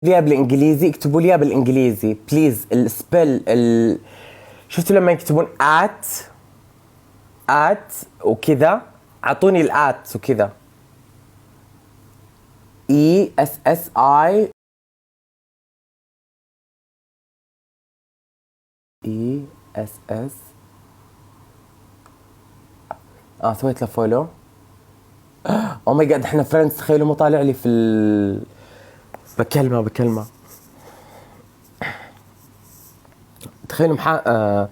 ليها بالانجليزي، اكتبوا ليها بالانجليزي بليز. شفتوا لما يكتبون ات وكذا، اعطوني الات وكذا. ESSI ESS. سويت له فولو. او ماي جاد احنا فريندز. تخيلوا مو طالع لي في بكلمه. تخيلوا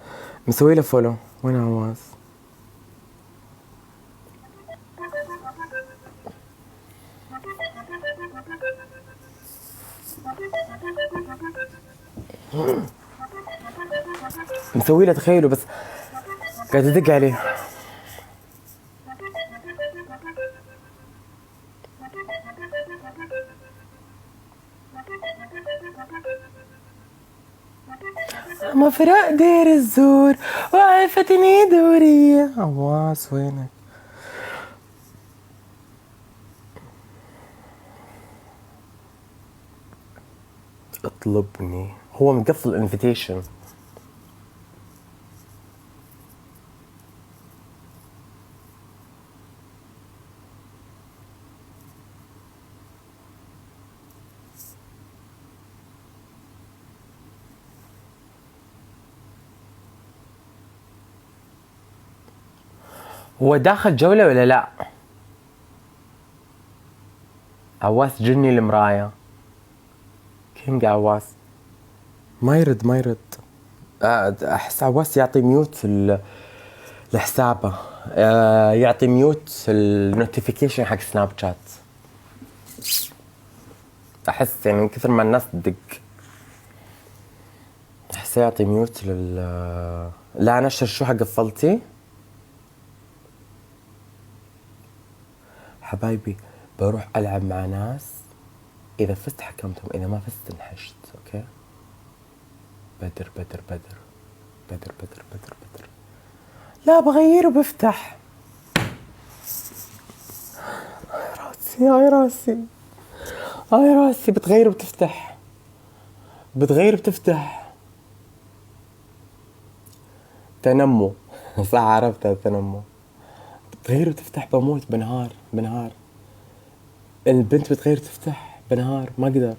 مسوي له فولو. وين عواز؟ مسوي له، تخيلوا بس قاعد ادق عليه. مفرق دير الزور وعفتني دورية. عواز وينك؟ اطلبني. هو مقفل الانفيتيشن. هو داخل جولة ولا لا؟ عواس جني المراية. كينج عواس ما يرد. احس عواس يعطي ميوت لحسابه. يعطي ميوت النوتيفيكيشن حق سناب شات. احس يعني من كثر ما الناس تدق احس يعطي ميوت لا انا شو قفلتي حبايبي. بروح العب مع ناس، اذا فزت حكمتهم، اذا ما فزت انحشت. اوكي. بدر. لا بغير وبفتح. هاي راسي بتغير وبتفتح. تنمو. صح عرفتها، تنمو. بتغير وتفتح. بموت بنهار. البنت بتغير وتفتح بنهار، ما اقدر.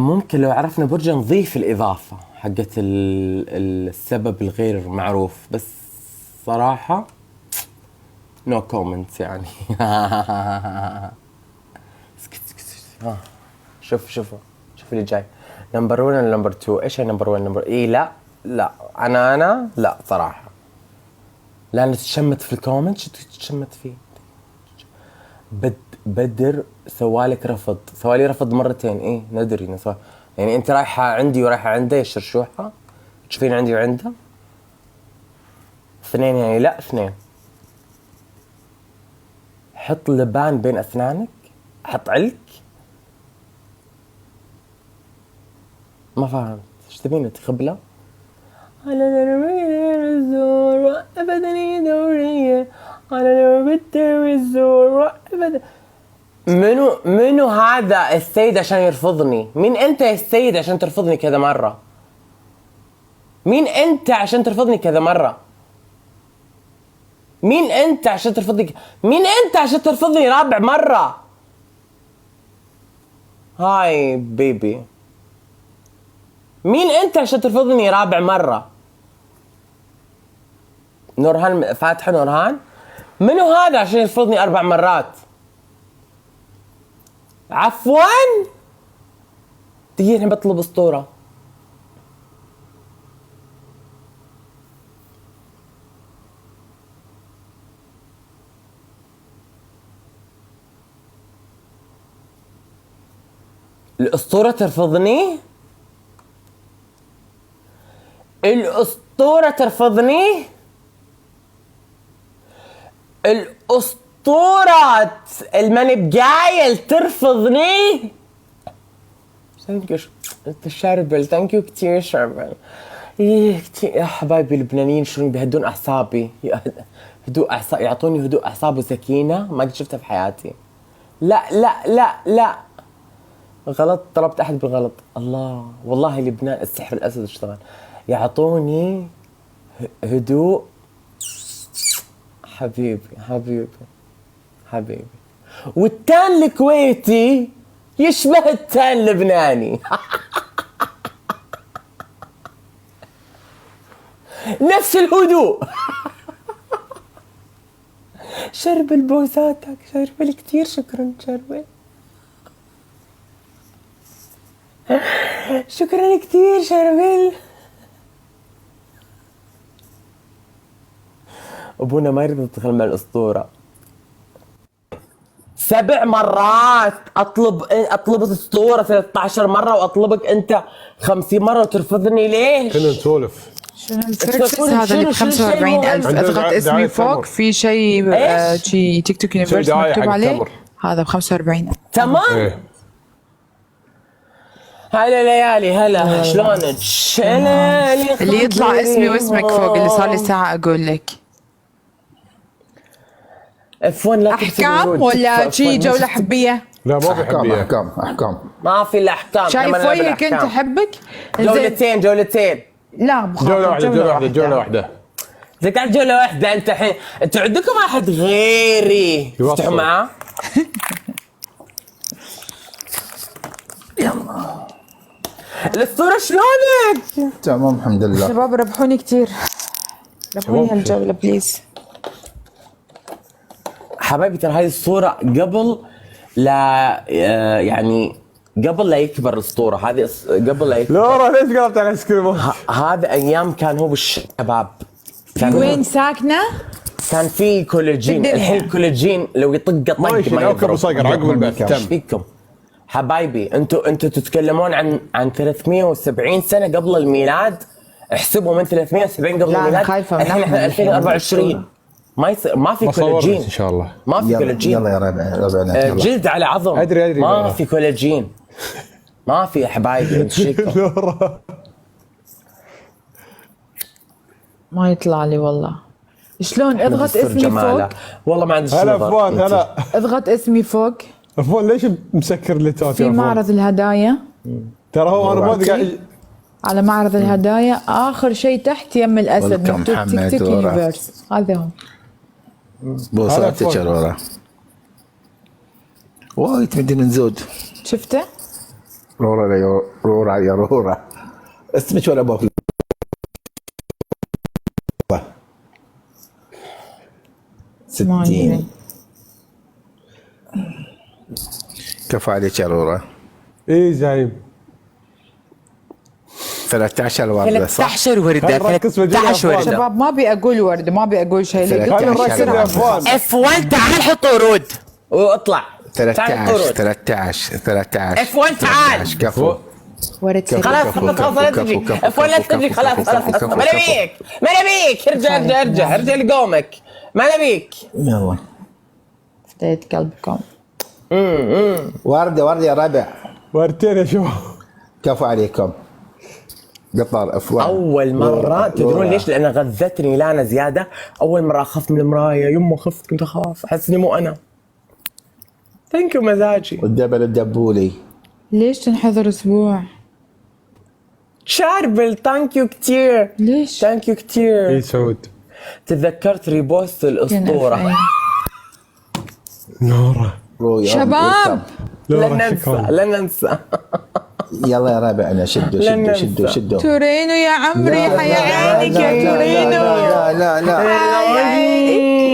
ممكن لو عرفنا برجة نضيف الإضافة حقت السبب الغير معروف، بس صراحة نو كومنتس يعني. شوف اللي جاي. نمبر 1 ولا نمبر 2؟ ايش نمبر 1 نمبر اي؟ لا انا لا صراحة. لا انا تتشمت في الكومنت. شو تتشمت فيه؟ بدر سوالك رفض. سوالي رفض مرتين. ايه ندري يعني انت رايحة عندي ورايحة عنده يا الشرشوحة. تشوفين عندي وعنده 2 يعني. لا 2. حط لبان بين اسنانك. حط علك. ما فهمت ايش تبين تخبله. على درب الزور وقفتني دورية. على درب الزور وقفتني. منو هذا السيد عشان يرفضني؟ مين انت يا السيد عشان ترفضني كذا مرة؟ مين انت عشان ترفضني كذا مرة؟ مين انت عشان ترفضني رابع مرة؟ هاي بيبي. مين انت عشان ترفضني رابع مرة؟ نورهان فاتحة. نورهان منو هذا عشان يرفضني 4 مرات؟ عفوا. دقيقة الحين بطلب اسطورة. الأسطورة ترفضني؟ الأسطورة ترفضني؟ الأسطورة الماني بقايل ترفضني؟ ثانك يو انت شربل، ثانك يو كثير شربل. ايه كثير يا حبايبي اللبنانيين شلون بيهدون اعصابي، هدوء اعصاب، يعطوني هدوء اعصاب وسكينه ما قد شفتها في حياتي. لا لا لا لا غلط، طلبت احد بالغلط. الله والله لبنان السحر الاسد اشتغل. يعطوني هدوء. حبيبي حبيبي حبيبي. والتان الكويتي يشبه التان اللبناني. نفس الهدوء. شربل بوساتك شربل كتير شكرا شربل. شكرا كتير شربل. ابونا ما يريد يدخل مع الاسطوره. 7 مرات اطلب اسطوره 13 مره واطلبك انت 50 مره وترفضني ليش؟ كنا نسولف. شنو البيرتشيز هذا اللي ب 45,000؟ اضغط اسمي فوق في شيء شي تيك توك يونيفرس مكتوب عليه، هذا ب 45,000. تمام. ايه هلا ليالي هلا شلونك؟ اللي يطلع اسمي واسمك فوق اللي صار لي ساعة اقول لك. F1 لا احكام ولا شي جولة حبية؟ لا ما في حبيه. احكام ما في الا احكام. شايف وجهك انت حبك؟ جولتين لا جوله واحده. اذا كانت جوله واحده انت الحين انتوا عندكم واحد غيري تفتحوا معاه؟ يلا الاسطوره شلونك؟ تمام الحمد لله. شباب ربحوني كثير، ربحوني هالجولة بليز. حبايبي ترى هذه الصورة قبل لا يعني قبل لا يكبر الاسطورة هذه، قبل لا يكبر. لورا ليش قلبت على الايس كريم؟ هذا ايام كان هو بالشباب. وين ساكنة؟ كان في كولاجين. الحين الكولاجين لو يطق طق ما يضرب صقر عقب البث. ايش فيكم؟ حبايبي انتوا تتكلمون عن 370 سنة قبل الميلاد. احسبوا من 370 قبل الميلاد. خايفة الحين احنا 2024 ما يصير، ما في كولاجين ان شاء الله. ما في كولاجين. يلا يا ربعنا جلد على عظم. ادري ما في كولاجين. ما في يا حبايبي. لورا ما يطلع لي والله. شلون اضغط اسمي فوق؟ والله ما عندي هلا فؤاد هلا. اضغط اسمي فوق. فؤاد ليش مسكر الليتات في معرض الهدايا. ترى هو انا ما قاعد على معرض الهدايا اخر شيء تحت يم الاسد مكتوب تيك توك يونيفرس. هذا هو بوصاتك ورا وايد مدينة نزود. شفته؟ رورا يا رورا اسمك ولا ابوك؟ ما أدري. 60 كفى عليك يا رورا. ايه زايم 13 وردة صح؟ 13 وردة. 13 وردة. شباب ما ابي اقول ورد، ما ابي اقول شيء. خلينا نركز يا فؤاد. F1 تعال حط ورود واطلع. 13 F1 تعال. كفو ورد خلاص خلاص لا تجي. F1 لا تجي خلاص ما نبيك ما نبيك. ارجع لقومك ما نبيك. يلا فديت قلبكم. وردة يا ربع. وردتين يا شباب. كفو عليكم. قطار افوان. اول مره تدرون ليش؟ لان غذتني لانا زياده. اول مره اخذت من المرايه يمه خفت كنت اخاف احس اني مو انا. ثانك يو مزاجي. والدبل الدبولي. ليش تنحضر اسبوع؟ شاربل ثانك يو كثير. ليش؟ ثانك يو كثير. اي سعود تذكرت ريبوست الاسطوره. نورا شباب لن ننسى. يلا يا ربعنا شدوا تورينو يا عمري حيا عينك يا تورينو. لا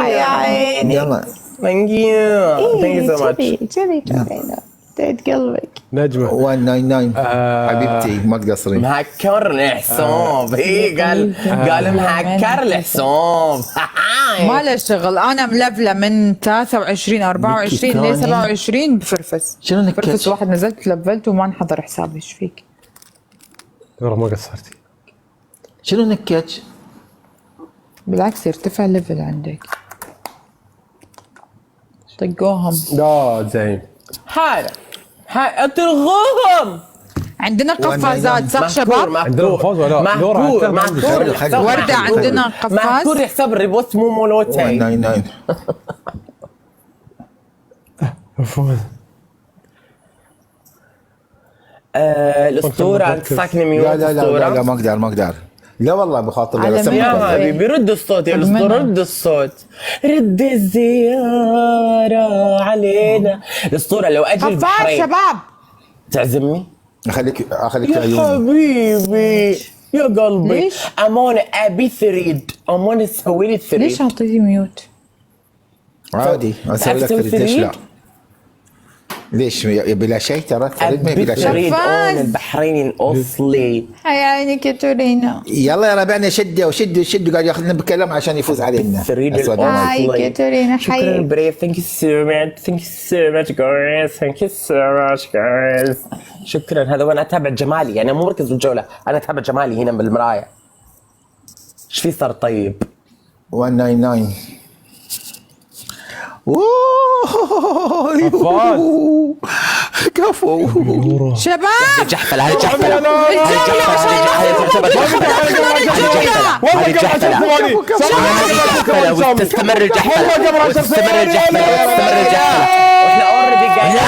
حيا عيني يلا ثانك يو سو ماتش. جبي تورينو. فديت قلبك. نجمة 199 حبيبتي ما تقصرين. مهكر الحساب. هي قال مهكر الحساب. ما له شغل، انا ملفله من 23 24 ل 27 بفرفس. شنو نكت؟ فرفس واحد نزلت لفلت وما انحضر حسابي. ايش فيك؟ ترى ما قصرتي. شنو نكتش؟ بالعكس يرتفع ليفل عندك. طقوهم. لا زين. هذا اترغوهم. عندنا قفازات صح شباب؟ عندنا قفاز ولا مهكور وردة عندنا قفاز. مهكور يحسب الريبوت مو مولوتي. 199 عفوا. الاسطوره انت ساكنه ميوت. لا لا لا لا ما اقدر لا والله بخاطر على لا مين؟ يا حبيبي رد الصوت يا الاسطوره، رد الصوت، رد الزياره علينا. الاسطوره لو اجي قفاز البحرين شباب. تعزمني؟ اخليك يا عيوني. حبيبي يا قلبي. ليش؟ امانه ابي ثريد، امانه تسوي لي ثريد. ليش اعطيتي ميوت؟ عادي اسوي لك تسوي تريد. ليش لا؟ ثريد؟ ليش بلا شيء ترى تريد ما ابي بلا شيء. ثريد قفاز. اون البحرين الاصلي. عينك يا تورينا. يلا يا ربعنا شدوا قاعد ياخذنا بكلام عشان يفوز علينا. ثريد أسود الأون. ما هاي يا تورينا شكرا حي. بريف. ثانك يو سو ماتش. ثانك يو سو ماتش جايز. ثانك يو سو ماتش جايز. شكرا. هذا وانا اتابع جمالي، يعني مو مركز بالجوله، انا اتابع جمالي هنا بالمرايه. ايش في صار طيب؟ 199 قفاز. كفو شباب جحفله. هذه جحفله. لا، لا، لا، هذه جحفله. هذه جحفله. وتستمر الجحفله. وتستمر الجحفله. واحنا اوريدي قاعدين.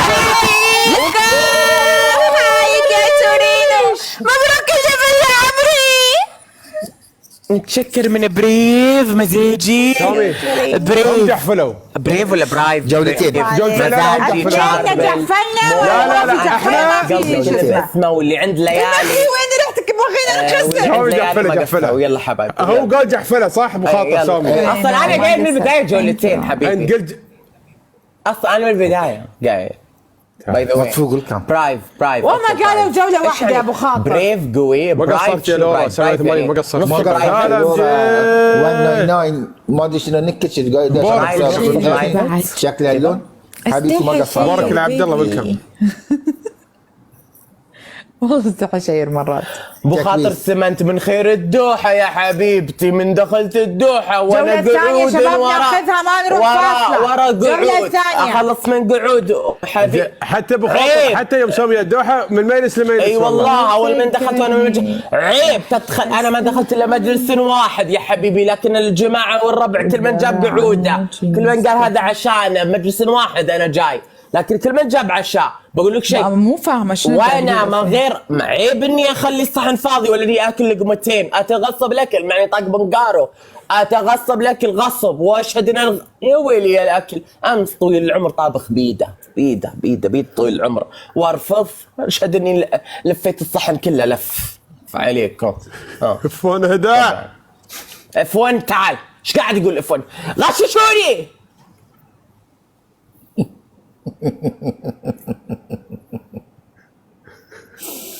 هايك يا تورينا. مبروك الجبل يا عمري. متشكر من بريف مزاجي. سامي. بريف. جحفلوا. بريف ولا برايف؟ جولتين. جولتين. مزاجي. جحفلنا لا، احنا قصدي اسمه واللي عند ليالي. وين ريحتك بغينا نكسر. هو جحفلة. ويلا حبايبي. هو قال جحفلة صح بخاطر سامي. اصلا انا قاعد من البدايه جولتين انت حبيبي. قلت اصلا انا من البدايه قاعد. باي ذا واي فوق الكام. برايف. وما قالوا جولة واحدة يا ابو خاطر. بريف قوي. ما قصرت يا لورا، سويت مالي ما قصرت. نص ما برايف. قصرت. لا، لا، 199 ما ادري شنو نكتش برايف. شكلها اللون حبيبي ما قصرت. بارك لعبد الله بالكم. والله استحشير مرات. بخاطر سمنت من خير الدوحة يا حبيبتي، من دخلت الدوحة وانا الجولة الثانية قعود شباب ناخذها ما نروح فاصلة. ورا الجولة قعود الثانية. اخلص من قعود حبيبي. حتى بخاطر عيب. حتى يوم سامي الدوحة من مينس لمينس. اي والله اول من دخلت وانا عيب تدخل. انا ما دخلت الا مجلس واحد يا حبيبي، لكن الجماعة والربع كل من جاب قعودة، كل من قال هذا عشانه مجلس واحد انا جاي، لكن كل من جاب عشاء. بقول لك شيء مو فاهمة شنو وانا من غير عيب اني اخلي الصحن فاضي ولا اني اكل لقمتين. اتغصب الاكل معني طاق بنقارو، اتغصب الاكل غصب واشهد ان يا ويلي يا الاكل. امس طويل العمر طابخ بيده طويل العمر وارفض، اشهد اني لفيت الصحن كله لف عليكم. فون هداء F1 تعال. ايش قاعد يقول F1؟ غششوني.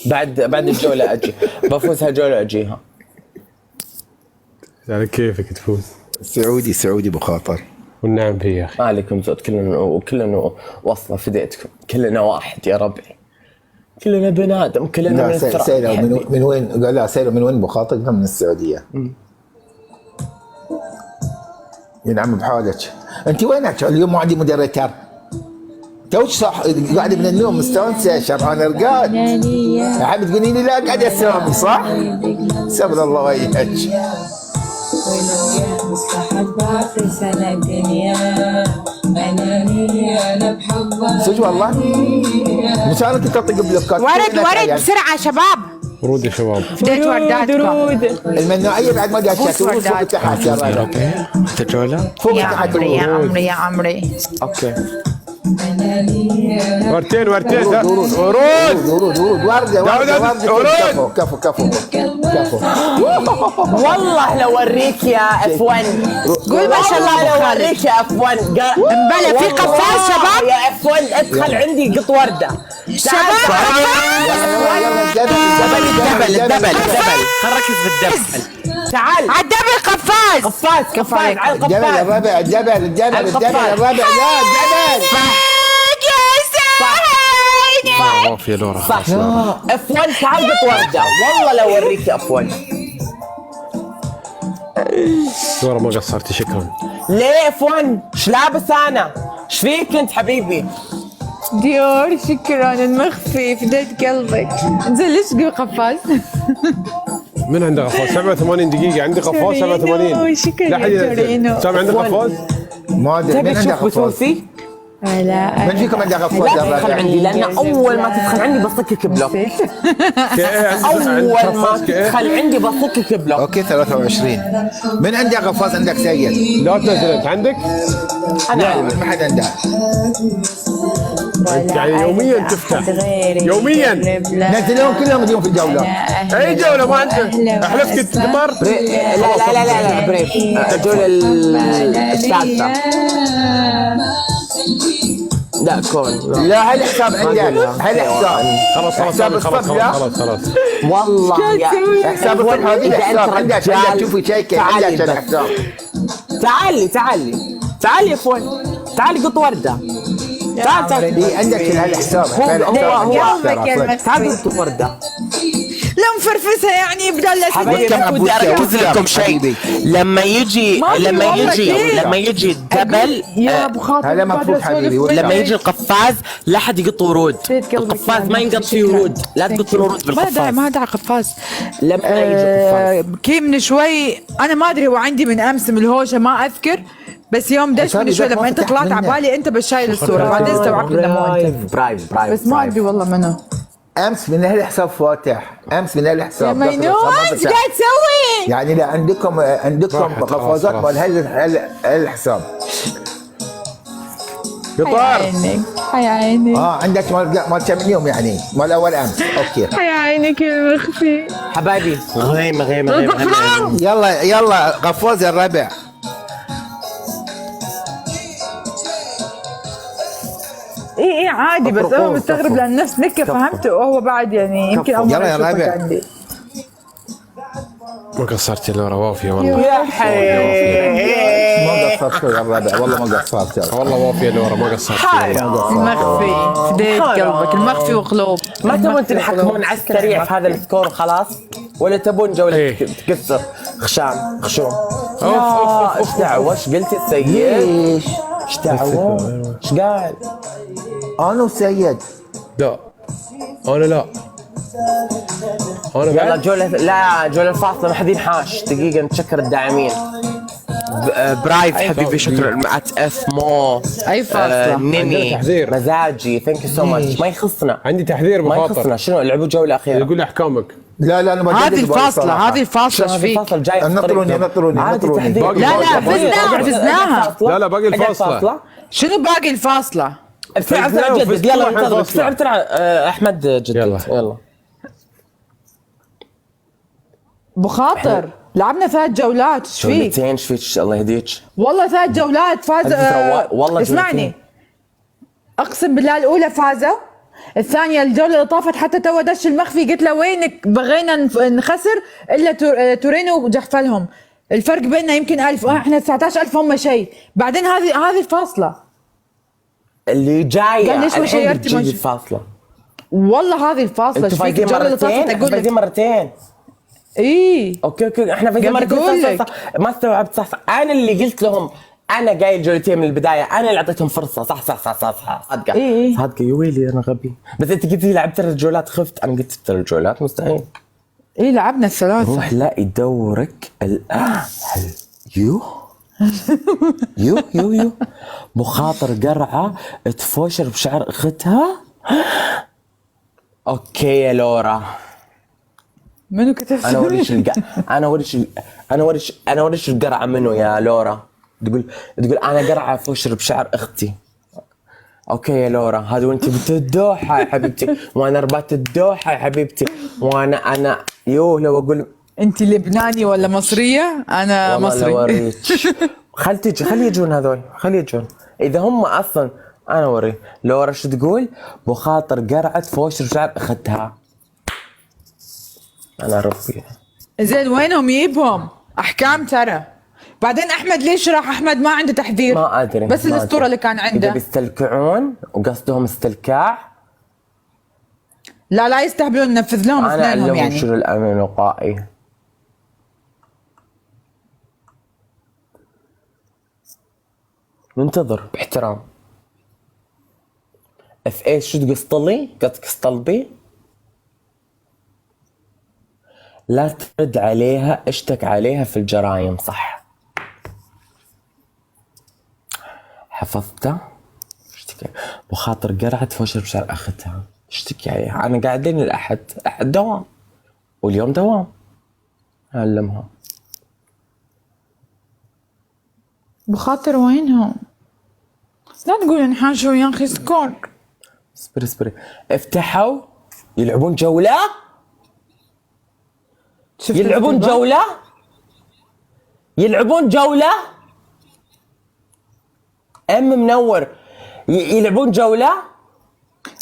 بعد الجولة اجي بفوز هالجولة اجيها. يعني كيفك تفوز؟ سعودي بخاطر. والنعم فيه يا اخي. ما عليكم زود، كلنا وصلة فديتكم، كلنا واحد يا ربعي، كلنا بنادم، كلنا من لا سيلو من وين؟ قال لا سيلو من وين بخاطر؟ من السعودية. ينعم بحالك. انت وينك اليوم؟ ما عندي مدريتر. توش صح قاعد من النوم مستانسه شرعان رقاد. يا حبيبي تقولي لي لا قاعد اسامي صح؟ سبحان الله وياك. صدق والله؟ مشان كنت اطق بلوكات. ورد بسرعة شباب. ورود يا شباب. بديت ورداتكم. الممنوعية بعد ما قاشت ورود فوق تحت. الجولة فوق يا تحت عمري يا عمري. اوكي. ورتين ورود ورود وردة كفو كفو. والله لو اوريك يا اف 1. قول ما شاء الله والله ابو لو خالد. اوريك يا اف 1. امبلا في قفاز شباب. يا اف 1 ادخل عندي قط ورده. شباب الدبل خل نركز بالدبل. تعال عالدبل قفاز. قفاز على الجبل القفاز. الرابع، الجبل الرابع، لا الجبل. وافية لورا. صح اف 1 تعال قط ورده. والله لو اوريك يا اف 1. لورا ما قصرتي شكرا. ليه اف 1؟ ايش لابس انا؟ ايش فيك انت حبيبي؟ ديور شكرا المخفي فديت قلبك. انزل ليش تقول قفاز؟ من عنده قفاز 87 دقيقة، عندي قفاز 87. شكرا لا حد يا ينزل. تورينو. سامع عندك قفاز؟ ما ادري تبي من عنده تشوف قفاز؟ بتوسي؟ لا من فيكم عنده قفاز لا تدخل الرابع؟ عندي لان اول ما تدخل عندي بصكك بلوك. اول ما تدخل عندي بصكك بلوك. اوكي 23. من عنده قفاز عندك سيد؟ لا تنزل انت عندك؟ انا ما حد عنده. يعني يوميا تفتح. يوميا. نزلوهم كلهم اليوم في الجولة. اي جولة ما عندك. احلفك قطار. لا بريف الجولة الثالثة. لا كون لا هالحساب عندك، هالحساب. خلاص حساب الصف لا. خلاص. والله يا حساب الصف هذه الحساب عندك شوفي شيكة عندك الحساب. تعالي يا اخوان. تعالي قط وردة. تعال إيه عندك هالحساب. تعال قط وردة. لا مفرفسها يعني بدل حبيبي بدي اركز لكم شيء. لما يجي الدبل يا ابو خاطر هلا مفروض حبيبي. لما يجي القفاز لا حد يقط ورود. القفاز ما ينقط فيه ورود. لا تقط ورود بالقفاز. ما داعي قفاز. لما يجي القفاز كي من شوي انا ما ادري هو عندي من امس من الهوشه ما اذكر بس يوم دش من شوي لما انت طلعت على بالي انت بس شايل الصوره بعدين استوعبت انه مو انت برايف بس ما ادري والله منو. امس من هالحساب فاتح، امس من يا هالحساب. مينون ايش قاعد تسوي؟ يعني لا عندكم قفازات مال هالحساب. قطار. حي عينك عندك مال كم يوم يعني مال اول امس. اوكي حي عينك يا مخفي حبايبي. غيمة يلا قفاز الرابع. اي عادي بس انا مستغرب لان نفس نكه فهمته وهو بعد يعني يمكن اول يلا يا مرة أشوفك رابع. عندي. ما قصرتي لورا وافية والله. يا حبيبي ما قصرت يا الرابع والله ما قصرت. والله وافية لورا ما قصرت. المخفي فديت قلبك المخفي وقلوب. ما تبون تنحكمون على السريع في هذا السكور خلاص ولا تبون جولة إيه. تكسر خشوم. اوف ايش دعوة؟ ايش قلت السيد؟ ليش؟ ايش دعوة؟ ايش قال؟ انا وسيد. لا انا لا. انا يلا بعد. جولة الفاصلة ما حد ينحاش. دقيقة نتشكر الداعمين. برايف حبيبي شكرا. مات اف مو اي فاصلة عندنا نيني تحذير. مزاجي ثانك يو سو ماتش. ما يخصنا عندي تحذير ما بخاطر. يخصنا. شنو لعبوا جولة أخيرة؟ يقول احكامك. لا انا ما هذه الفاصلة هذه الفاصلة شوف ايش فيك؟ الفاصل الجاي نطروني عادي تحذير. لا فزناها لا باقي الفاصلة. شنو باقي الفاصلة؟ بسرعة بسرعة جدد. يلا انتظر بسرعة بسرعة. احمد جدد يلا. ابو خاطر لعبنا 3 جولات ايش فيك؟ جولتين ايش فيك؟ الله يهديك. والله 3 جولات فاز. والله اسمعني جولتين. اقسم بالله الاولى فازوا، الثانية الجولة اللي طافت حتى تو دش المخفي قلت له وينك بغينا نخسر الا تورينو جحفلهم. الفرق بيننا يمكن 1000 احنا 19000 هم شيء. بعدين هذه الفاصلة اللي جاية قال ليش ما الحين شيرتي بتجي الفاصلة. والله هذه الفاصلة انتوا ايش فيك؟ فايزين الجولة اللي طافت مرتين. اقول لك مرتين. اي اوكي احنا فايزين قاعد أقول مرتين. لك. صح. ما استوعبت. صح انا اللي قلت لهم انا جاي جولتين من البدايه. انا اللي اعطيتهم فرصه. صح صادقه. إيه. صادقه يا ويلي انا غبي. بس انت قلت لي لعبت 3 جولات خفت. انا قلت 3 جولات مستحيل. اي لعبنا الثلاث. روح لاقي دورك يو بخاطر قرعه تفوشر بشعر اختها. اوكي يا لورا منو كتب؟ انا وريش القرعه منو يا لورا. تقول انا قرعه فوشر بشعر اختي. اوكي يا لورا هذا وانت بتدوحه يا حبيبتي وانا ربات الدوحه يا حبيبتي وانا لو اقول انت لبناني ولا مصريه؟ انا والله مصري. لو اوريك. خلي يجون هذول، خلي يجون اذا هم اصلا. انا اوري لورا شو تقول؟ بخاطر قرعت فوش رجال اخذتها. انا ربي. زين وينهم يجيبهم؟ احكام ترى. بعدين احمد ليش راح؟ احمد ما عنده تحذير. ما ادري بس ما الاسطوره أدري. اللي كان اذا عنده. بيستلكعون وقصدهم استلكاع، لا يستهبلون، ننفذ لهم انا اثنينهم اعلمهم يعني. شنو الامن الوقائي. ننتظر باحترام. اف ايش شو تقسطلي؟ قسطلبي؟ لا ترد عليها، اشتك عليها في الجرايم. صح حفظته. اشتكي بخاطر قرعت فوش بشار اختها. اشتكي عليها. انا قاعدين الاحد دوام واليوم دوام. اعلمها. بخاطر وينهم؟ لا تقول انحاشوا يا اخي اسكت. اصبري افتحوا يلعبون جولة. يلعبون جولة. يلعبون جولة. منور. يلعبون جولة.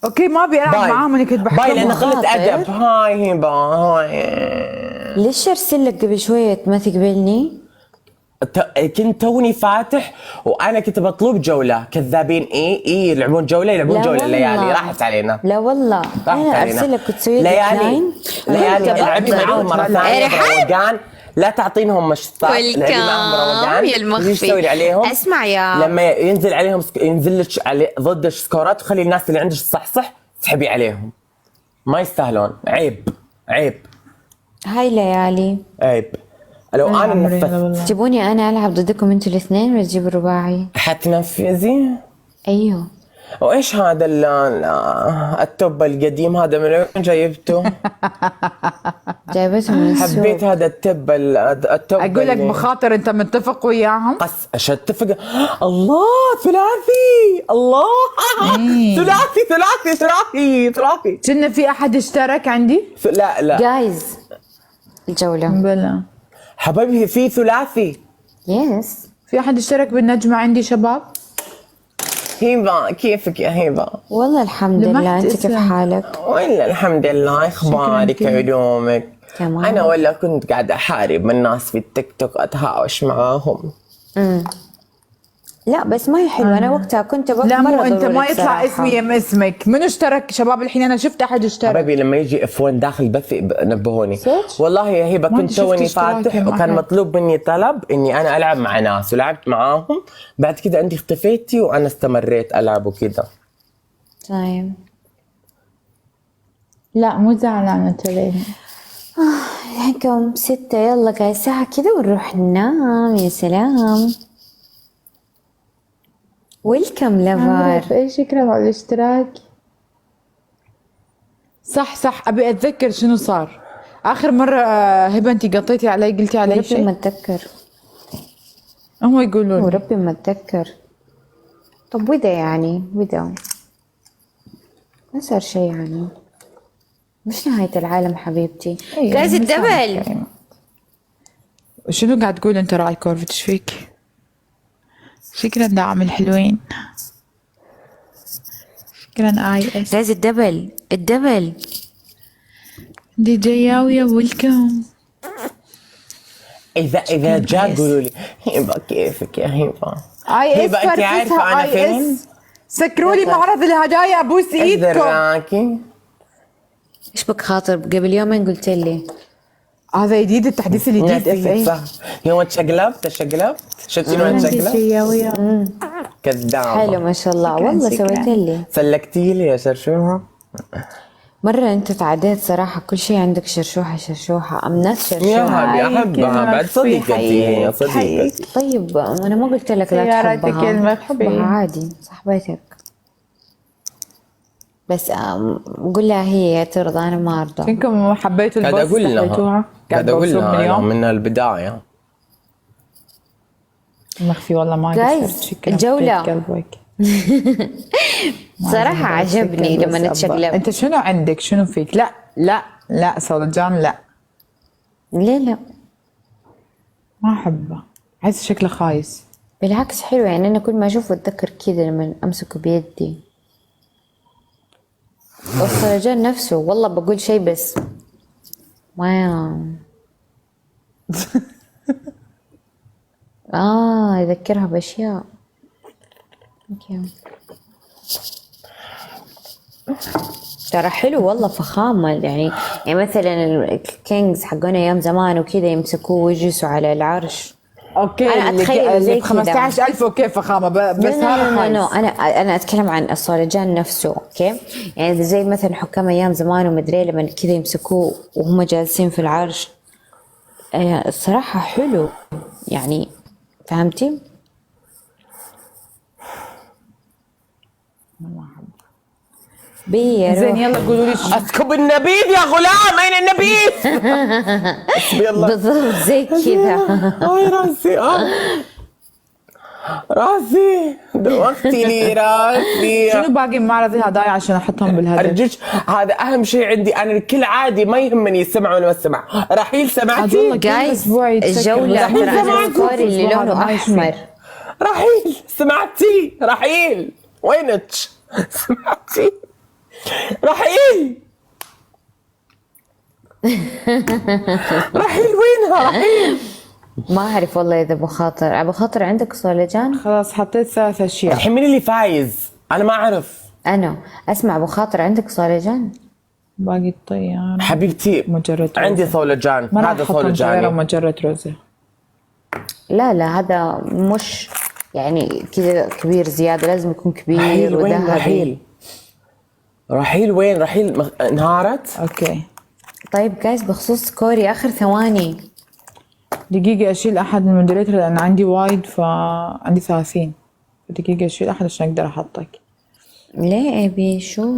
اوكي ما ابي العب معاهم، انا كنت باي لأن بحكمهم. قلة أدب. هاي هبة هاي. ليش ارسل لك قبل شويه ما تقبلني؟ كنت توني فاتح وانا كنت بطلب جوله. كذابين. ايه يلعبون جوله. يلعبون لا جوله. والله. ليالي راحت علينا. لا والله راحت انا علينا. ارسل لك وتسوي لي ليالي decline. ليالي وأنت العبي بطل. معاهم مره ثانيه بروقان. لا تعطينهم مشطات. العبي معاهم بروقان. يا المخفي. ايش تسوي عليهم؟ اسمع يا لما ينزل عليهم ينزل لك ضد سكورات وخلي الناس اللي عندك تصحصح تسحبي عليهم. ما يستاهلون. عيب عيب هاي ليالي. عيب. لو انا نفذت تجيبوني انا العب ضدكم انتوا الاثنين ولا تجيبوا الرباعي؟ حتنفذي. ايوه. وايش هذا التوب القديم هذا؟ من وين جايبته؟ جايبته من السوق. حبيت هذا التوب. اقول لك بخاطر انت متفق وياهم. ايش اتفق. الله ثلاثي. الله ثلاثي. كنا في احد اشترك عندي؟ لا جايز الجوله. بلا حبايبي في ثلاثي. يس. في احد اشترك بالنجمه عندي شباب؟ هبه كيفك يا هبه؟ والله الحمد لمحت لله. انت كيف اسمك. حالك؟ ولا الحمد لله. اخبارك علومك؟ تمام. انا ولا كنت قاعده احارب من الناس في التيك توك اتهاوش معاهم. لا بس ما هي حلوه. انا وقتها كنت بقى لا مو مرة انت، ما ضروري يطلع صراحة. اسمي يم اسمك. منو اشترك شباب الحين؟ انا شفت احد اشترك. حبايبي لما يجي اف 1 داخل البث نبهوني. صدق؟ والله يا هبه ما كنت شفت توني اشتراك فاتح يا وكان محمد. مطلوب مني طلب اني انا العب مع ناس ولعبت معاهم. بعد كذا عندي اختفيتي وانا استمريت العب وكذا. طيب. لا مو زعلانه ترى. الحين 6 يلا قاعد ساعة كذا ونروح ننام. يا سلام. ويلكم لافر. اي شكرا على الاشتراك. صح ابي اتذكر شنو صار اخر مره. هبه انت قطيتي علي قلتي علي وربي ما شيء. اتذكر. هم يقولون وربي ما اتذكر. طب وذا يعني وذا ما صار شيء يعني. مش نهاية العالم حبيبتي. جايز الدبل. شنو قاعد تقول انت راعي كورفت؟ ايش فيك؟ شكرا دعم الحلوين. شكرا اي اس جايز الدبل. دي جياوية ويلكم. اذا جاء قولوا لي هبه كيفك يا هبه؟ اي اس هبه انت عارفه انا فين؟ سكروا لي معرض الهدايا ابوس ايش ايدكم. دراكي؟ ايش بك خاطر؟ قبل يومين قلت لي هذا جديد، التحديث الجديد اف نسيت صح. اي. يوم تشقلبت شفتي يوم تشقلبت؟ جياوية. كذابه. حلو ما شاء الله. شكراً، والله شكراً. سويت لي سلكتي لي يا شرشوها. مرة انت تعديت صراحة. كل شيء عندك شرشوحة. امنات يا شرشوحة. هبي احبها بعد صديقتي هي صديقتي. طيب انا ما قلت لك لا سيارتك تحبها. المخفي. تحبها عادي صاحبتك. بس قول لها هي ترضى. انا ما ارضى. انكم حبيتوا قاعد البوست اقول حبيتوها؟ لها قاعد اقول بوصل لها اليوم. من البدايه. مخفي والله ما Guys، قصرت. شكراً. الجولة. في قلبك. صراحة عجبني لما نتشقلب. انت شنو عندك؟ شنو فيك؟ لا صولجان لا. ليه لا؟ ما احبه، احس شكله خايس. بالعكس حلو، يعني انا كل ما اشوفه اتذكر كذا لما امسكه بيدي. والصلجان نفسه والله بقول شيء بس ما يذكرها باشياء. اوكي ترى حلو والله، فخامة يعني مثلا الكينجز حقون ايام زمان وكذا يمسكوه ويجلسوا على العرش. اوكي أنا أتخيل اللي زي ب 15,000 اوكي فخامه، بس هذا خايس. انا اتكلم عن الصلجان نفسه. اوكي يعني زي مثلا حكام ايام زمان ومدري لما كذا يمسكوه وهم جالسين في العرش. الصراحة حلو يعني، فهمتي؟ زين يلا قولوا لي اسكب النبيذ يا غلام، اين النبيذ؟ يلا بالضبط زي كذا. هاي راسي راسي دوختي لي راسي. شنو باقي معرضي هدايا عشان احطهم بالهدف؟ ارجوك هذا اهم شيء عندي انا. الكل عادي ما يهمني يسمع ولا ما يسمع. رحيل سمعتي؟ جايز الجولة ترى الكوري اللي لونه احمر. رحيل سمعتي؟ رحيل وينك؟ سمعتي؟ رحيل رحيل وينها رحيل؟ ما اعرف والله اذا ابو خاطر عندك صولجان؟ خلاص حطيت 3 أشياء. الحين مين اللي فايز؟ انا ما اعرف. انا اسمع ابو خاطر عندك صولجان؟ باقي الطيارة حبيبتي مجرد عندي صولجان. ما هذا راح احطهم طيارة صولجاني. ومجرد روزة. لا هذا مش يعني كذا كبير زيادة، لازم يكون كبير رحيل وين وذهبي. رحيل؟ رحيل وين؟ رحيل انهارت؟ اوكي طيب جايز بخصوص كوري اخر ثواني. دقيقة اشيل احد من المودريتر لان عندي وايد، فعندي 30. دقيقة اشيل احد عشان اقدر احطك. ليه ابي شو؟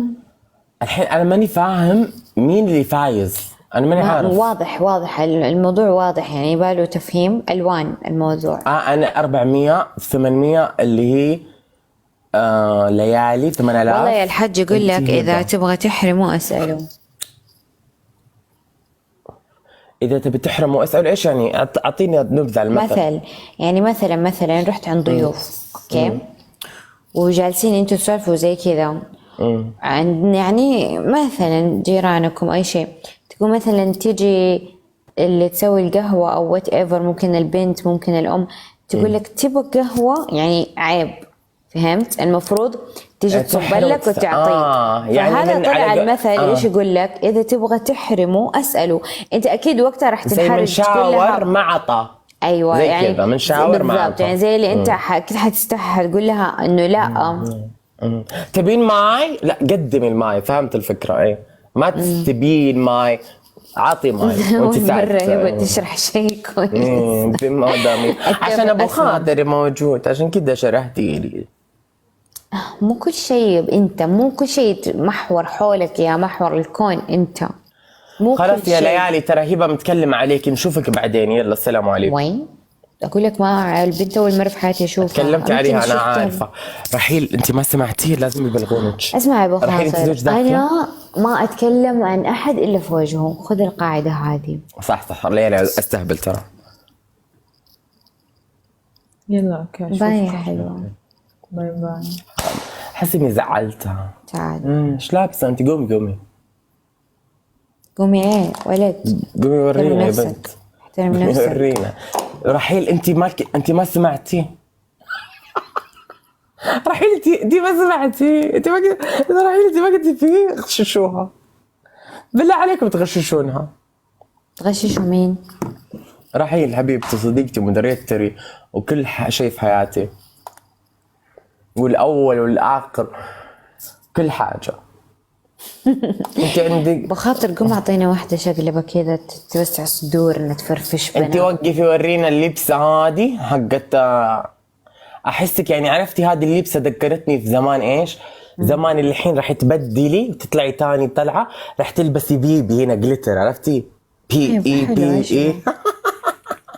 الحين انا ماني فاهم مين اللي فايز. انا ماني عارف. واضح الموضوع واضح، يعني يباله تفهيم الوان الموضوع. انا 400 800 اللي هي ليالي 8000. والله يا الحاج يقول لك اذا تبغى تحرمه اساله. اذا تبي تحرم واسال ايش يعني؟ اعطيني نبذه على المثل. يعني مثلا رحت عند ضيوف اوكي وجالسين انتوا تسولفوا زي كذا عند يعني مثلا جيرانكم اي شيء، تقول مثلا تيجي اللي تسوي القهوه او وات ايفر، ممكن البنت ممكن الام تقول لك تبغى قهوه، يعني عيب، فهمت؟ المفروض تيجي تصب لك وتعطيه. يعني فهذا طلع المثل ايش يقول لك؟ اذا تبغى تحرمه اساله. انت اكيد وقتها راح تنحرج تقول لها ما عطى. ايوه زي يعني كذا من شاور ما بالضبط، يعني زي اللي انت اكيد حتستحي تقول لها انه لا. تبين ماي؟ لا قدمي الماي. فهمت الفكره؟ ايه ما تبين ماي، عطي ماي وانت مرة يبغى تشرح شيء كويس. عشان ابو خاطر موجود، عشان كذا شرحتي لي. مو كل شيء انت، مو كل شيء محور حولك يا محور الكون انت، مو خلاص كل يا شيء. ليالي ترى هبه متكلمه عليك، نشوفك بعدين. يلا السلام عليكم. وين؟ اقول لك ما البنت اول مره في حياتي اشوفها. تكلمتي عليها انا عارفه. رحيل انت ما سمعتيه، لازم يبلغونك. اسمع يا ابو رحيل خاطر، انت داخلة؟ انا ما اتكلم عن احد الا في وجهه، خذ القاعده هذه. صح ليالي استهبل ترى. يلا اوكي باي حلوه. باي باي. حسي اني زعلتها. تعال ايش لابسه انت؟ قومي قومي ايه ولد، قومي ورينا يا نفسك. بنت. احترم نفسك. ورينا. رحيل انت ما سمعتي. رحيل انت ما سمعتي. انت ما رحيل انت ما قلتي فيه غششوها. بالله عليكم تغششونها. تغششوا مين؟ رحيل حبيبتي صديقتي مودريتري وكل شيء في حياتي، والاول والاخر كل حاجه. انت عندك بخاطر قوم اعطينا واحده شقلبه كذا توسع صدورنا تفرفش بنا. انت وقفي ورينا اللبسه هذه حقت. احسك يعني عرفتي هذه اللبسه ذكرتني في زمان ايش؟ زمان اللي الحين راح تبدلي وتطلعي تاني طلعه راح تلبسي بيبي هنا جليتر، عرفتي؟ بي اي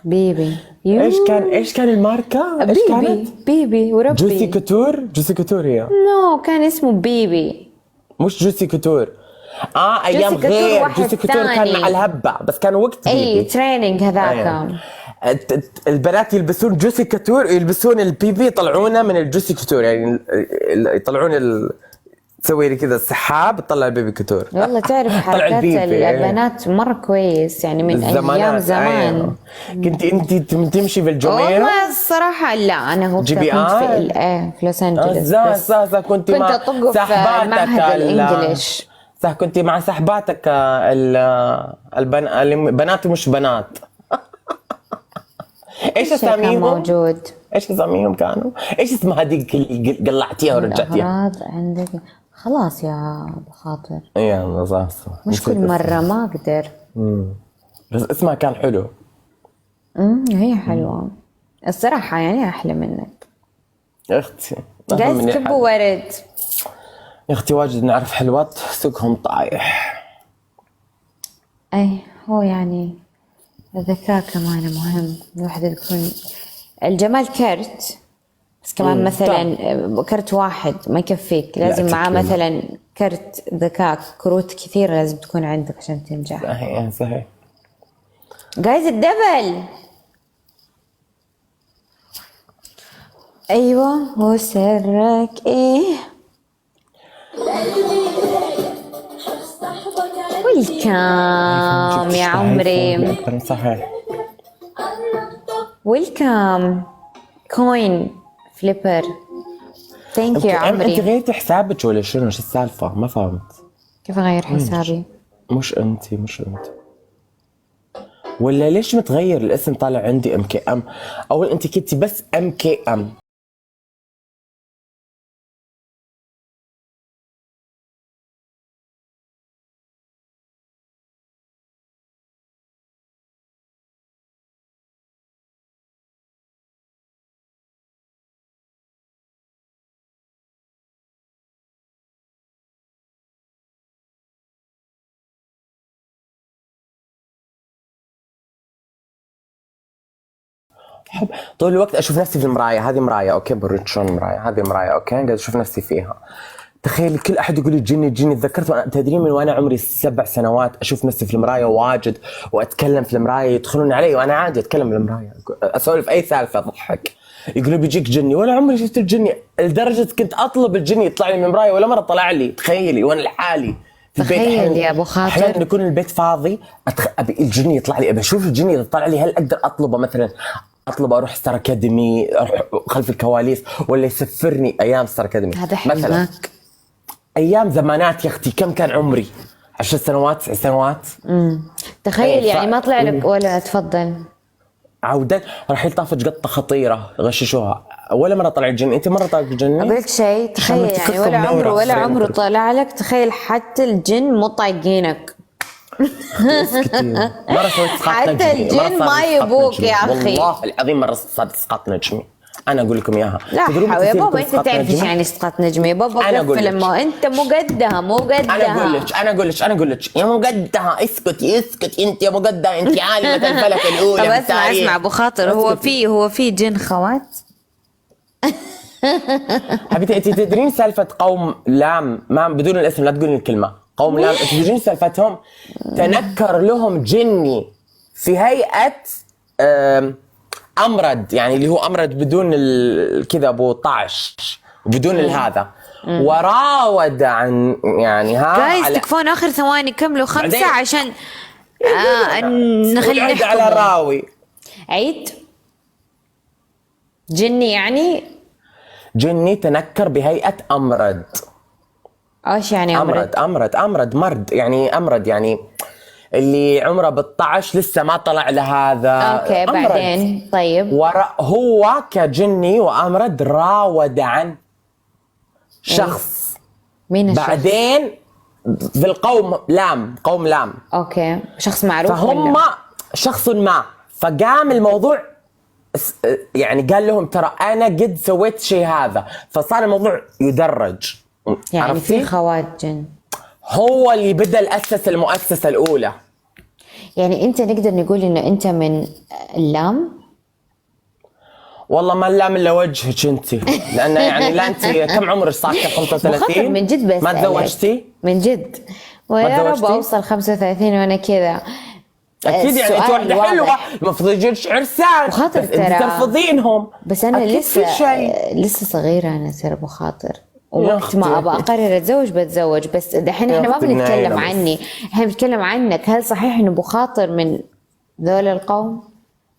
بيبي. ايش كان الماركه؟ ايش كانت؟ بيبي وربي. جوسي كوتور هي. نو كان اسمه بيبي. مش جوسي كوتور. ايام جوسي كتور غير واحد جوسي كتور كان ثاني. مع الهبه بس كان وقت اي بيبي. تريننج هذاك. أيوة. البنات يلبسون جوسي كتور، يلبسون البيبي يطلعونه من الجوسي كتور، يعني يطلعون تسوي لي كذا السحاب تطلع البيبي كتور. والله تعرف طلع حركات البيبي. البنات مرة كويس يعني من أيام الزمانات، زمان. أيوة. كنت انت تمشي بالجميرة؟ والله الصراحة لا، أنا وقتها GBI؟ كنت في لوس أنجلوس. بس كنت مع أطق في صاحباتك معهد الإنجليش. صح، كنت مع صاحباتك البنات ومش بنات. ايش كان اساميهم؟ موجود. ايش اساميهم كانوا؟ ايش اسمها هذيك اللي قلعتيها ورجعتيها؟ الأغراض عندك خلاص يا أبو خاطر، يلا صح. مش كل مرة ما أقدر. بس اسمها كان حلو. هي حلوة الصراحة، يعني أحلى منك. يا اختي جايز كب ورد. يا اختي واجد نعرف حلوات سوقهم طايح. أي هو يعني الذكاء كمان مهم، الواحد يكون الجمال كرت، بس كمان مثلا كرت واحد ما يكفيك، لازم معاه تكفي. مثلا كرت ذكاء، كروت كثير لازم تكون عندك عشان تنجح. صحيح. جايز الدبل. ايوه وسرك ايه. ويلكم يا عمري، صحيح. ويلكم كوين فليبر. ثانك يو يا انت عمري. غيرتي حسابك ولا شنو؟ شو السالفه؟ ما فهمت. كيف اغير حسابي؟ مش انت ولا ليش متغير الاسم؟ طالع عندي MKM. اول انت كنتي بس MKM. طول الوقت اشوف نفسي في المرايه. هذه مرايه اوكي، برد شلون مرايه؟ هذه مرايه اوكي، قاعد اشوف نفسي فيها. تخيل كل احد يقول لي جني. تذكرت وانا تدرين من وانا عمري 7 سنوات اشوف نفسي في المرايه واجد، واتكلم في المرايه، يدخلون علي وانا عادي اتكلم في المرايه، اسولف اي سالفه اضحك، يقولوا بيجيك جني. ولا عمري شفت الجني، لدرجه كنت اطلب الجني يطلع لي من المرايه، ولا مره طلع لي. تخيلي وانا لحالي في البيت. تخيل يا أبو خاطر. احيانا يكون البيت فاضي ابي الجني يطلع لي، ابي اشوف الجني اذا طلع لي هل اقدر اطلبه مثلا، اطلب اروح ستار اكاديمي، اروح خلف الكواليس، ولا يسفرني ايام ستار اكاديمي. هذا مثلا حلمك. ايام زمانات يا اختي. كم كان عمري؟ 10 سنوات 9 سنوات. تخيل يعني ما طلع لك إيه. ولا. تفضل. عودا رحيل طافت قطه خطيره غششوها. ولا مره طلع الجن؟ انت مره طلع الجن؟ اقول لك شيء، تخيل عملت يعني قصة ولا منورة. عمره ولا خلينا عمره نقول. طلع لك. تخيل حتى الجن مو طايقينك. مره سويت اسقاط حتى نجمي. الجن مرة صار ما لي إسقاط يبوك نجمي. يا أخي. والله العظيم مره صار لي اسقاط نجمي. انا اقول لكم اياها. لا تدرون حول يا متى بابا، يصير انت إسقاط تعرف ايش نجمي؟ يعني اسقاط نجمي يا بابا؟ أنا أقول قفل لك. لما انت مو قدها انا اقول لك يا مقدها. اسكتي انت يا مقدها، انت عالمة الفلك الاولى. طب اسمع ابو خاطر، هو في جن خوات. حبيبتي انت تدرين سالفه قوم لام؟ ما بدون الاسم لا تقولين الكلمه. قوم لام انت تدرين سالفتهم؟ تنكر لهم جني في هيئه امرد، يعني اللي هو امرد بدون كذا ابو طعش وبدون هذا، وراود عن يعني جايز تكفون اخر ثواني، كملوا 5 بعدين. عشان نخلي والعد على نحكم. الراوي. عيد. جني يعني جني تنكر بهيئه امرد. ايش يعني امرد مرد، يعني امرد يعني اللي عمره بالطعش لسه ما طلع لهذا. اوكي أمرد. بعدين طيب. هو كجني وامرد راود عن شخص. مين الشخص؟ بعدين في القوم لام، قوم لام، اوكي شخص معروف فهم ولا؟ شخص ما، فقام الموضوع يعني قال لهم ترى انا قد سويت شيء هذا، فصار الموضوع يدرج. يعني عرفتي؟ في خوات جن. هو اللي بدا الاسس المؤسسه الاولى. يعني انت نقدر نقول انه انت من اللام؟ والله ما اللام الا وجهك انت، لانه يعني لا انت كم عمرك صار؟ 35 بخاطر من جد بس ما تزوجتي؟ من جد ويا رب تزوجتي؟ اوصل 35 وانا كذا. اكيد يعني انت السؤال واحده حلوه، واضح. المفروض يجيك عرسان وخاطر بس انت ترى. ترفضينهم. بس انا أكيد لسه في شيء. لسه صغيره انا ترى بخاطر، ووقت أختي. ما ابى اقرر اتزوج بتزوج. بس دحين يا احنا ما أختي بنتكلم بنعينا بس. عني، احنا بنتكلم عنك. هل صحيح انه بخاطر من ذول القوم؟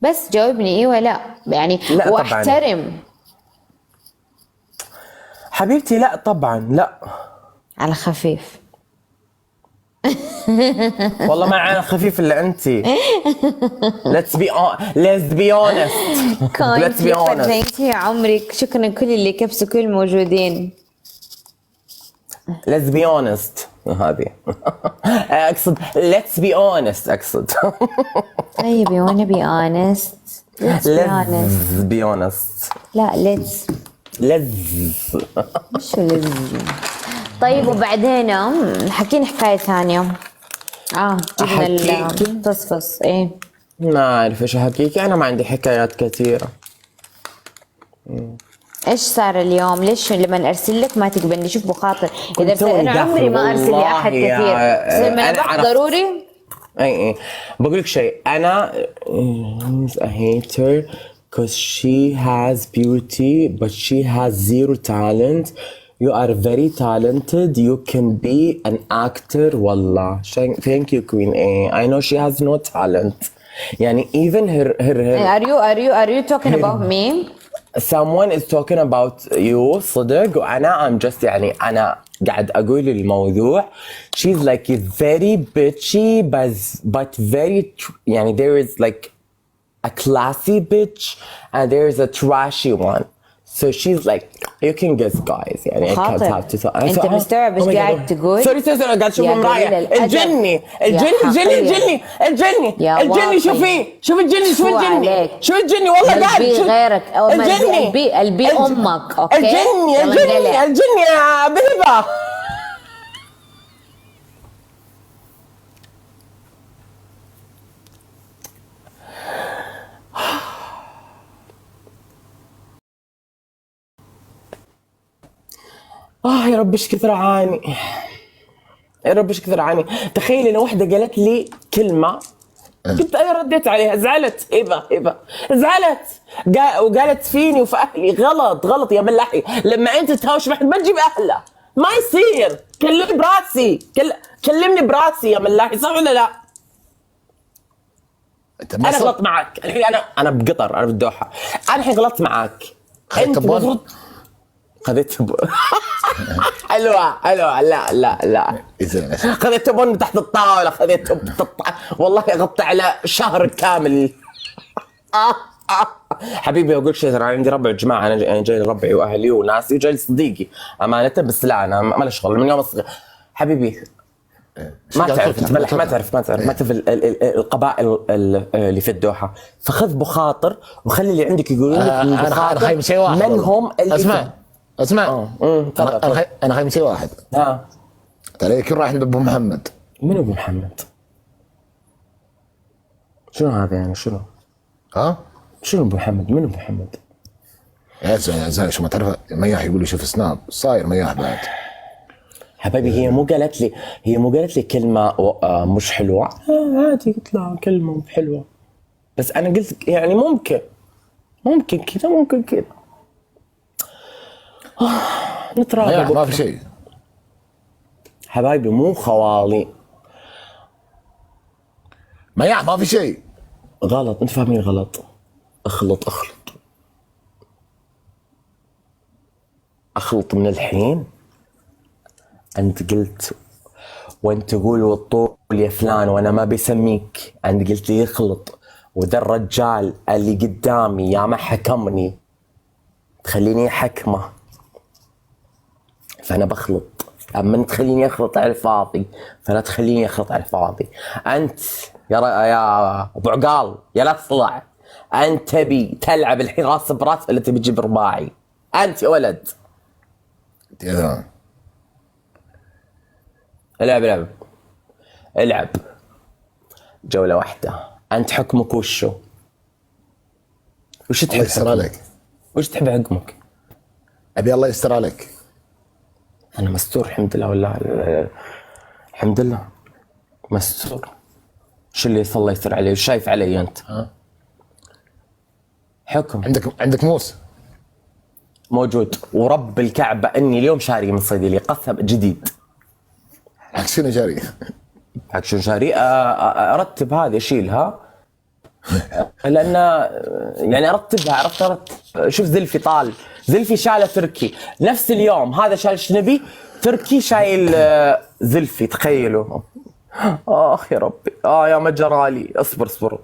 بس جاوبني ايوه لا يعني. لا طبعاً. واحترم حبيبتي لا طبعا لا، على خفيف. والله ما على خفيف الا انت. let's be honest. let's be honest. فرجيتي يا عمرك. شكرا كل اللي كبسوا كل الموجودين. let's be honest هذه. اقصد let's be honest اقصد. طيب you wanna be honest. Let's be honest. let's be honest. لا let's. let's. شو لذ. طيب وبعدين حكينا حكاية ثانية. جبنا أحكيكي؟ الفصفص ايه. ما اعرف ايش احكيك، انا ما عندي حكايات كثيرة. ايش صار اليوم؟ ليش لما ارسل لك ما تقبلني؟ شوف بخاطر اذا كنت انا داخل عمري ما ارسل والله لاحد يا- كثير، بس لما أنا ابغى عرفت. ضروري. اي بقول لك شيء، انا I hate her because she has beauty but she has zero talent. You are very talented. You can be an actor. والله thank you Queen A. I know she has no talent. يعني even her Are you talking about me? someone is talking about you صدق، وأنا I'm just يعني أنا قاعد أقول الموضوع. she's like very bitchy but very يعني there is like a classy bitch and there is a trashy one. So she's like you can guess guys يعني I can't خاطر. have to أنت مستوعب إيش قاعد تقول؟ سوري قاعد أشوف يا قليل مراية. الأدب. الجني يا الجني يا واطي. شوفي الجني شو عليك؟ شو الجني والله قاعد البي شوف- غيرك او الجني البي امك. اوكي الجني يلا انقلع. يا بهبة. يا رب ايش كثر اعاني، يا رب ايش كثر اعاني. تخيلي لو وحده قالت لي كلمه كنت انا رديت عليها، زعلت هبه زعلت وقالت فيني وفي اهلي. غلط يا ملاحي. لما انت تهاوش واحد ما تجيب اهله، ما يصير. كلمني براسي، كلمني براسي يا ملاحي، صح ولا لا؟ انت ما انا صرت- غلطت معك الحين. انا بقطر، انا بالدوحه. انا الحين غلطت معك. خذيت انت بون؟ المفروض خذيت حلوه لا إذا- خذيت بون من تحت الطاوله، والله غطي على شهر كامل. حبيبي اقول شيء، ترى عندي ربع يا جماعه. انا جاي لربعي واهلي وناسي وجاي لصديقي امانه، بس لا انا ما له شغل من يوم الصغير. حبيبي ما تعرف انت ملح، ما تعرف القبائل اللي في الدوحه. فخذ بخاطر وخلي اللي عندك يقولون لك من انا بخاطر خايف من شيء واحد. من هم اللي اسمع انا خايف من شيء واحد. ترى يمكن راح عند ابو محمد. من ابو محمد؟ شنو هذا يعني شنو؟ ها؟ شنو ابو محمد؟ من ابو محمد؟ يا زلمه شو ما تعرف مياح يقول لي شوف سناب صاير مياح بعد. حبايبي هي مو قالت لي كلمه مش حلوه. عادي قلت لها كلمه مو حلوه، بس انا قلت يعني ممكن كذا ممكن كذا. مياح نتراقب ما في شيء. حبايبي مو خوالي. مياح ما في شيء. غلط، انت فاهمين غلط. اخلط من الحين. انت قلت وانت تقول والطول يا فلان وانا ما بسميك. انت قلت لي يخلط، وذا الرجال اللي قدامي يا ما حكمني تخليني احكمه، فانا بخلط. اما انت تخليني اخلط على الفاضي فلا تخليني اخلط على الفاضي. انت يا ابو عقال يا لا تطلع. انت تبي تلعب الحين راس براس ولا تبي تجيب رباعي؟ انت يا ولد العب جولة واحدة. انت حكمك وشو؟ وش الله تحب يستر عليك. وش تحب حكمك؟ ابي الله يستر عليك. انا مستور الحمد لله والله. الحمد لله مستور. شو اللي صلى الله يستر عليه؟ وش شايف علي انت؟ ها؟ حكم عندك موس موجود، ورب الكعبه اني اليوم شاري من صيدلي قسم جديد. حق شنو جاري؟ حق شو شاري؟ ارتب هذه اشيلها لان يعني ارتبها، عرفت ارتب. شوف زلفي طال، زلفي شاله تركي نفس اليوم، هذا شايل شنبي تركي شايل زلفي، تخيلوا. اخ يا ربي، يا ما جرالي. اصبر.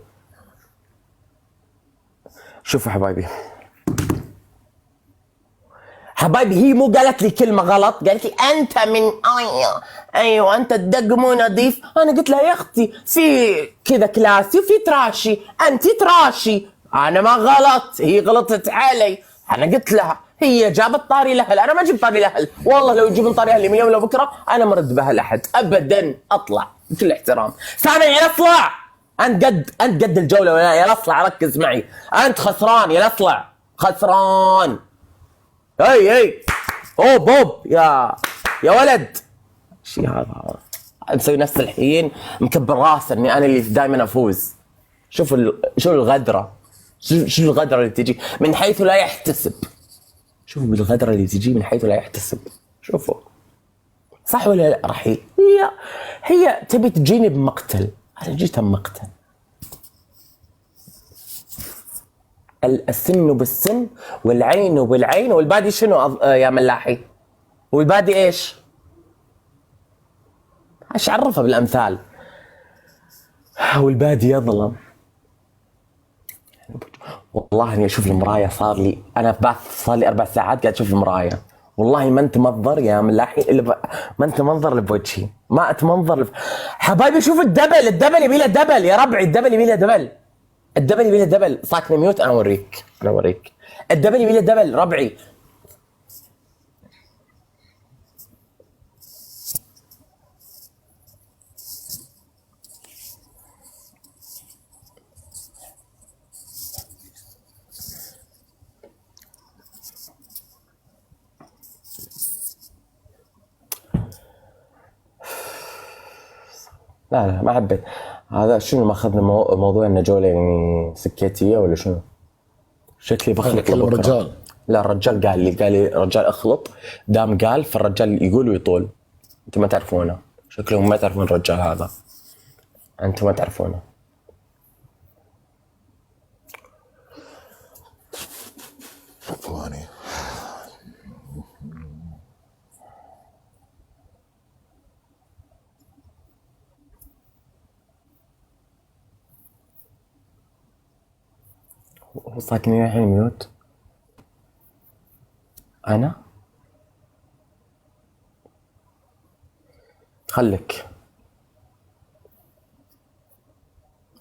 شوفوا حبايبي هي مو قالت لي كلمة غلط، قالت لي أنت من أيوة أنت الدق مو نظيف. أنا قلت لها يا أختي في كذا كلاسي وفي تراشي، أنت تراشي. أنا ما غلط، هي غلطت علي. أنا قلت لها، هي جابت طاري الأهل، أنا ما جبت طاري الأهل. والله لو يجيبون طاري أهلي من اليوم لبكرة أنا ما رد بها لأحد أبدا. أطلع بكل احترام. سامع يا أطلع، أنت قد الجولة يا أطلع، ركز معي. أنت خسران يا أطلع، خسران. هي اوب يا ولد. شي هذا مسوي نفس الحين مكبر راسه اني انا اللي دائما افوز. شوف شو الغدره، شو الغدره اللي تجي من حيث لا يحتسب. شوفوا بالغدره اللي تجي من حيث لا يحتسب. شوفوا صح ولا لا؟ رحيل هي تبي تجيني بمقتل، انا جيتها بمقتل. السن بالسن والعين بالعين، والبادي شنو يا ملاحي؟ والبادي ايش؟ ايش عرفها بالامثال؟ والبادي يظلم. والله اني اشوف المرايه صار لي، انا في باث صار لي 4 ساعات قاعد اشوف المرايه. والله ما انت منظر يا ملاحي ما انت منظر اللي بوجهي، ما اتمنظر حبايبي. شوف الدبل يبي له دبل يا ربعي، الدبل يبي له دبل. الدبل يبي له دبل. صاكني ميوت. انا اوريك الدبل يبي له دبل ربعي. لا ما حبيت هذا. شنو ماخذنا موضوع انه جوله يعني سكيتيه ولا شنو؟ شكلي بخلط الرجال. لا الرجال قال لي رجال اخلط، دام قال فالرجال يقول ويطول. انتم ما تعرفونه، شكلهم ما تعرفون الرجال هذا، انتم ما تعرفونه. ثواني هو صاكني الحين ميوت. انا خليك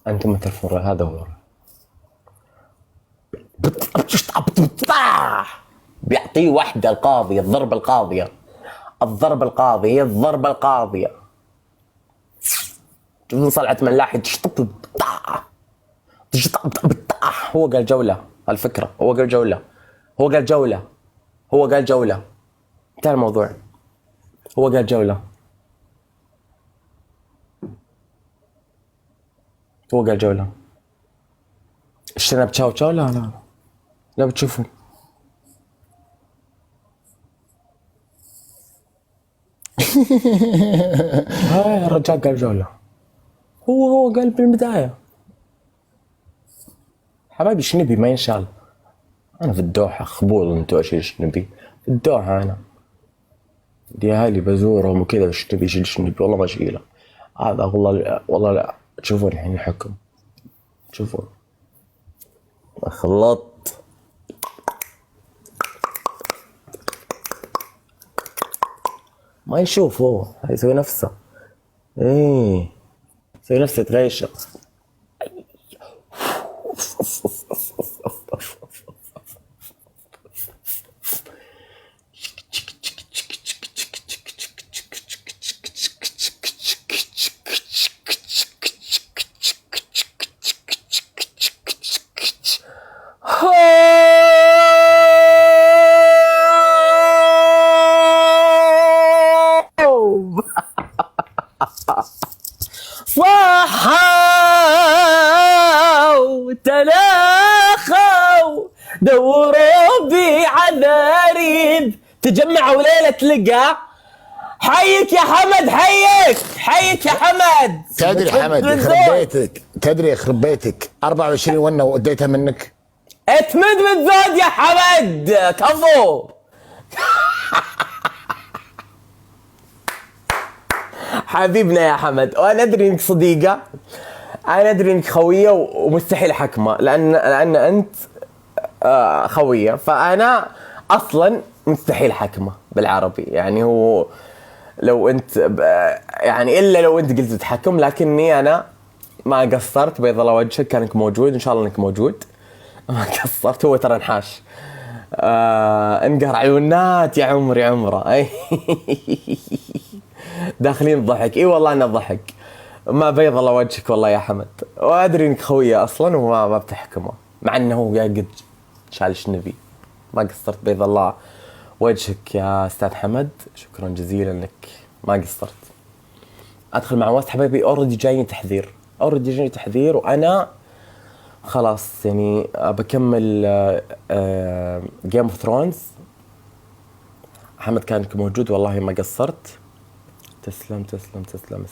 انتم ما تعرفون هذا هو. بيعطيه واحدة القاضية، الضربة القاضية هي الضربة القاضية. صلعة ملاحي هو قال جولة. الفكرة هو قال جولة. انتهى الموضوع. هو قال جولة. الشنب تشاو لا بتشوفوا. هاي الرجال قال جولة. هو قال بالبداية. حبايبي شنبي ما ينشال. انا في الدوحة خبول، انتو اشيل شنبي في الدوحة. انا دي اهلي بزورهم وكذا، شنبي يشيل شنبي والله ما اشيله. هذا والله لا. تشوفون الحين الحكم، تشوفون خلطت. ما يشوف هو، يسوي نفسه. يسوي نفسه يتغيشر. تلاخوا دوروا بي عذاريب تجمعوا ليلة لقى. حيك يا حمد، حيك يا حمد. تدري حمد يخرب بيتك، تدري يخرب بيتك 24 ونه وديتها منك. اتمد بالزود يا حمد، كفو. حبيبنا يا حمد، وانا ادري انك صديقه، انا ادري انك خويه ومستحيل حكمه لان انت خويه، فانا اصلا مستحيل حكمه بالعربي. يعني هو لو انت يعني الا لو انت قلت تحكم، لكني انا ما قصرت. بيض الله وجهك، كانك موجود ان شاء الله انك موجود. ما قصرت، هو ترى انحاش. انقهر عيونات يا عمري عمره. داخلين ضحك. اي والله انا ضحك. ما بيض الله وجهك والله يا حمد، وادري انك خويه اصلا وما بتحكمه، مع انه هو قد شال الشنبي. ما قصرت، بيض الله وجهك يا استاذ حمد، شكرا جزيلا لك، ما قصرت. ادخل مع واسط حبايبي، اوريدي جايني تحذير، وانا خلاص يعني بكمل جيم اوف ثرونز. حمد كانك موجود والله ما قصرت. تسلم.